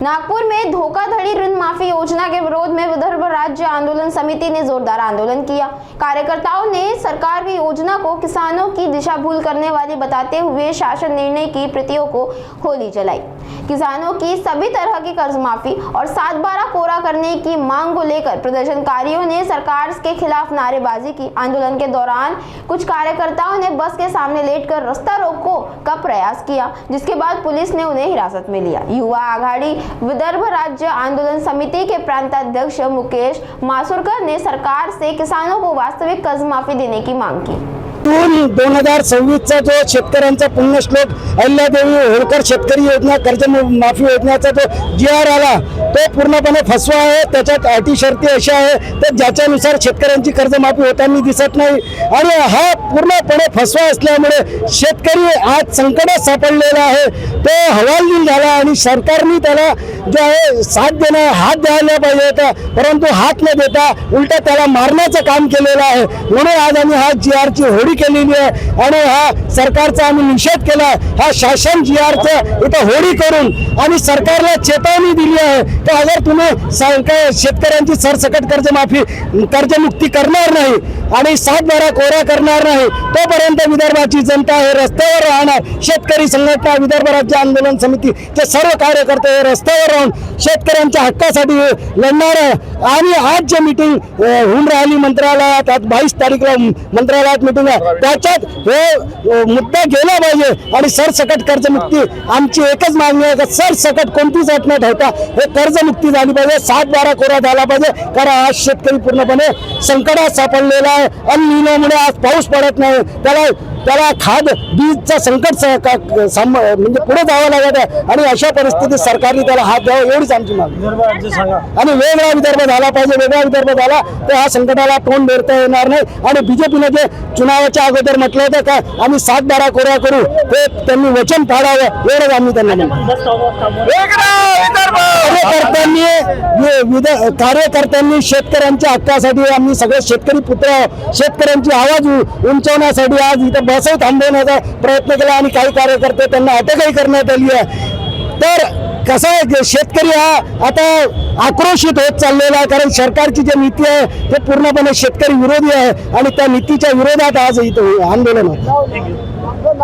नागपुर में धोखाधड़ी ऋण माफी योजना के विरोध में विदर्भ राज्य आंदोलन समिति ने जोरदार आंदोलन किया। कार्यकर्ताओं ने सरकार की योजना को किसानों की दिशा भूल करने वाली बताते हुए शासन निर्णय की प्रतियों को होली जलाई। किसानों की सभी तरह की कर्ज माफी और 7/12 कोरा करने की मांग को लेकर प्रदर्शनकारियों ने सरकार के खिलाफ नारेबाजी की। आंदोलन के दौरान कुछ कार्यकर्ताओं ने बस के सामने लेटकर रास्ता रोको का प्रयास किया, जिसके बाद पुलिस ने उन्हें हिरासत में लिया। युवा आघाड़ी विदर्भ राज्य आंदोलन समिति के प्रांताध्यक्ष मुकेश मासुरकर ने सरकार से किसानों को वास्तविक कर्ज माफी देने की मांग की। 2026 जो शेतकऱ्यांचा पुण्यश्लोक अहिल्यादेवी होळकर शेतकरी योजना कर्ज माफी योजनेचा जो GR आला तो पूर्णपणे फसवा आहे। त्याच्यात अटी शर्ती अशा आहे तर ज्याच्यानुसार शेतकऱ्यांची कर्जमाफी होताना दिसत नाही आणि हा पूर्णपणे फसवा असल्यामुळे शेतकरी आज संकटात सापडलेला आहे। तो हवालदिल झाला आणि सरकारने त्याला जो आहे साथ देणं हात द्यायला पाहिजे होता, परंतु हात न देता उलटा त्याला मारण्याचं काम केलेलं आहे। म्हणून आज आम्ही हा GR ची होळी केलेली आहे आणि हा सरकारचा आम्ही निषेध केला। हा शासन GRचा इथं होळी करून आणि सरकारला चेतावणी दिली आहे की अगर तुम्ही शेतकऱ्यांची सरसकट कर्जमुक्ती करणार नाही आणि 7/12 कोरा करणार नाही तोपर्यंत विदर्भाची जनता हे रस्त्यावर राहणार। शेतकरी संघटना विदर्भ राज्य आंदोलन समितीचे सर्व कार्यकर्ते हे रस्त्यावर राहून शेतकऱ्यांच्या हक्कासाठी लढणार आहे। आणि आज जे मीटिंग होऊन राहिली मंत्रालयात, आज 22 तारीखला मंत्रालयात मीटिंग आहे, त्याच्यात हे मुद्दा गेला पाहिजे आणि सरसकट कर्जमुक्ती आमची एकच मागणी आहे की सरसकट कोणतीच अट न ठेवता हे कर्जमुक्ती झाली पाहिजे, 7/12 कोरा झाला पाहिजे। कारण आज शेतकरी पूर्णपणे संकटात सापडलेला आहे। अनियमामुळे आज पाऊस पडत नाही, त्याला खाद बीजचा संकट म्हणजे पुढे जावं लागत आहे आणि अशा परिस्थितीत सरकारने त्याला हात द्यावा एवढीच आमची मागणी। आणि वेगळा विदर्भ झाला पाहिजे। वेगळा विदर्भ झाला तर ह्या संकटाला तोंड देता येणार नाही। आणि बीजेपीने जे चुनावाच्या अगोदर म्हटलं होतं का आम्ही 7/12 कोरा करू, ते त्यांनी वचन पाळावं एवढंच आम्ही त्यांना कार्यकर्त्यांनी शेतकऱ्यांच्या हक्कासाठी आम्ही सगळे शेतकरी पुत्र शेतकऱ्यांची आवाज उंचवण्यासाठी आज इथं बसही थांबवण्याचा प्रयत्न केला आणि काही कार्यकर्ते त्यांना अटकही करण्यात आली आहे। तर कसं आहे शेतकरी हा आता आक्रोशित होत चाललेला आहे, कारण सरकारची जी नीती आहे ते पूर्णपणे शेतकरी विरोधी आहे आणि त्या नीतीच्या विरोधात आज इथं आंदोलन होतं।